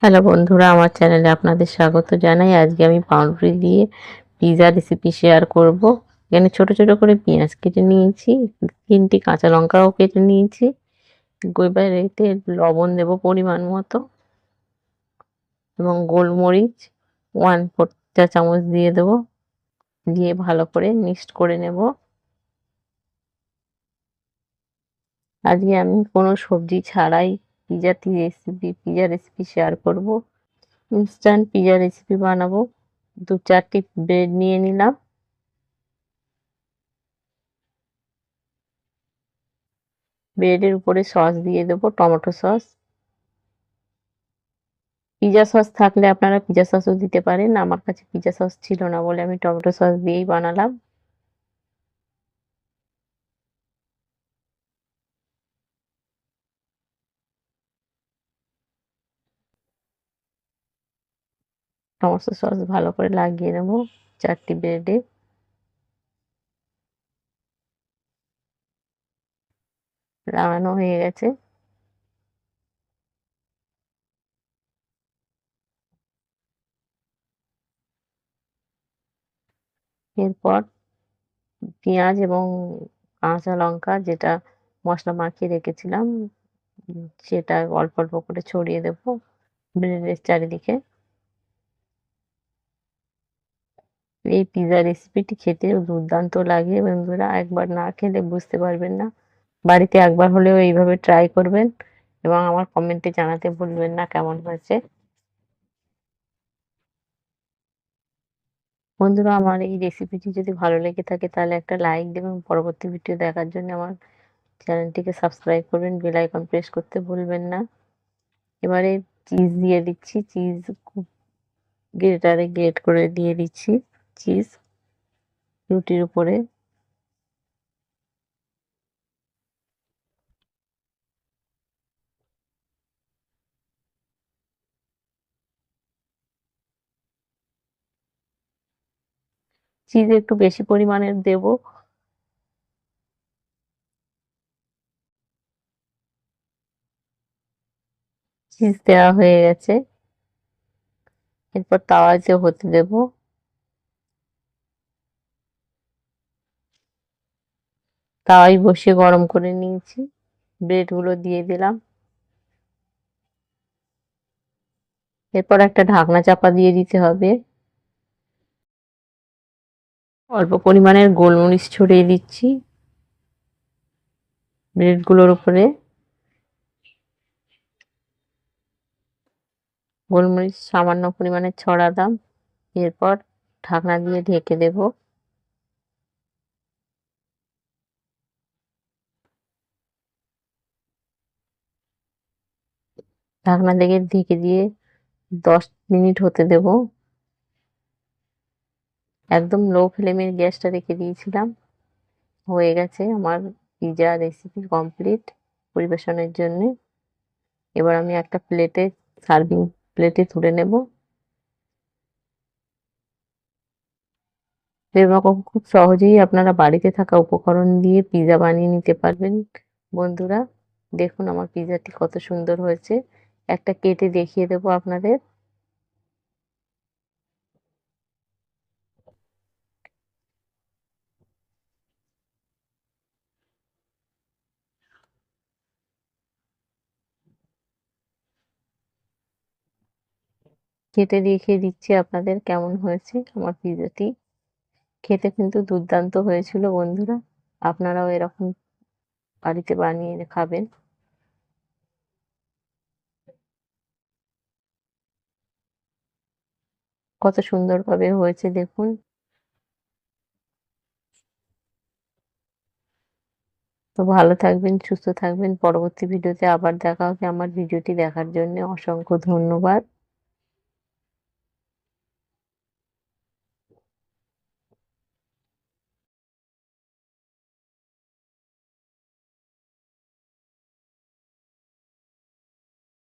Hello বন্ধুরা, আমার চ্যানেলে আপনাদের স্বাগত জানাই। আজকে আমি পাউরুটি দিয়ে পিৎজা রেসিপি শেয়ার করব। এখানে ছোট ছোট করে পেঁয়াজ কেটে নিয়েছি, 3টি কাঁচা লঙ্কাও কেটে নিয়েছি। এবার এতে লবণ দেব পরিমাণ মতো এবং গোলমরিচ 1/4 চা চামচ দিয়ে দেব। দিয়ে ভালো করে মিক্সড করে নেব। আজকে আমি কোনো সবজি ছাড়াই পিৎজা রেসিপি শেয়ার করব। ইনস্ট্যান্ট পিৎজা রেসিপি বানাবো। 2-4টি ব্রেড নিয়ে নিলাম। ব্রেডের উপরে সস দিয়ে দেবো, টমেটো সস। পিৎজা সস থাকলে আপনারা পিৎজা সসও দিতে পারেন। আমার কাছে পিৎজা সস ছিল না বলে আমি টমেটো সস দিয়েই বানালাম। টমেটো সস ভালো করে লাগিয়ে নেবো 4টি ব্রেডে। লাগানো হয়ে গেছে। এরপর পেঁয়াজ এবং কাঁচা লঙ্কা যেটা মশলা মাখিয়ে রেখেছিলাম, সেটা অল্প অল্প করে ছড়িয়ে দেবো ব্রেডের চারিদিকে। এই পিৎজা রেসিপিটি খেতে দুর্দান্ত লাগে বন্ধুরা, একবার না খেলে বুঝতে পারবেন না। বাড়িতে একবার হলেও এইভাবে ট্রাই করবেন এবং আমার কমেন্টে জানাতে ভুলবেন না কেমন হয়েছে। বন্ধুরা, আমার এই রেসিপিটি যদি ভালো লেগে থাকে তাহলে একটা লাইক দেবেন। পরবর্তী ভিডিও দেখার জন্য আমার চ্যানেলটিকে সাবস্ক্রাইব করবেন, বেল আইকন প্রেস করতে ভুলবেন না। এবারে চিজ দিয়ে দিচ্ছি, চিজ গ্রেটারে গ্রেট করে দিয়ে দিচ্ছি চিজ রুটির উপরে। চিজ একটু বেশি পরিমাণের দেব। চিজ দেওয়া হয়ে গেছে। এরপর তাওয়াতে হতে দেব। তাওয়াই বসিয়ে গরম করে নিয়েছি। ব্রেড গুলো দিয়ে দিলাম। এরপর একটা ঢাকনা চাপা দিয়ে দিতে হবে। অল্প পরিমাণের গোলমরিচ ছড়িয়ে দিচ্ছি ব্রেড গুলোর উপরে। গোলমরিচ সামান্য পরিমাণে ছড়ালাম। এরপর ঢাকনা দিয়ে ঢেকে দেব। ঢাকনা থেকে ঢেকে দিয়ে 10 মিনিট হতে দেব। একদম লো ফ্লেমে গ্যাসটা রেখে দিয়েছিলাম। হয়ে গেছে আমার পিৎজা রেসিপি কমপ্লিট পরিবেশনের জন্য। এবার আমি একটা প্লেটে, সার্ভিং প্লেটে তুলে নেব। এরকম খুব সহজেই আপনারা বাড়িতে থাকা উপকরণ দিয়ে পিৎজা বানিয়ে নিতে পারবেন বন্ধুরা। দেখুন আমার পিৎজাটি কত সুন্দর হয়েছে। একটা কেটে দেখিয়ে দেবো আপনাদের। কেটে দেখিয়ে দিচ্ছি আপনাদের কেমন হয়েছে আমার পিৎজাটি। খেতে কিন্তু দুর্দান্ত হয়েছিল বন্ধুরা। আপনারাও এরকম বাড়িতে বানিয়ে খাবেন। কত সুন্দরভাবে হয়েছে দেখুন। তো ভালো থাকবেন, সুস্থ থাকবেন। পরবর্তী ভিডিওতে আবার দেখা হবে। আমার ভিডিওটি দেখার জন্য অসংখ্য ধন্যবাদ।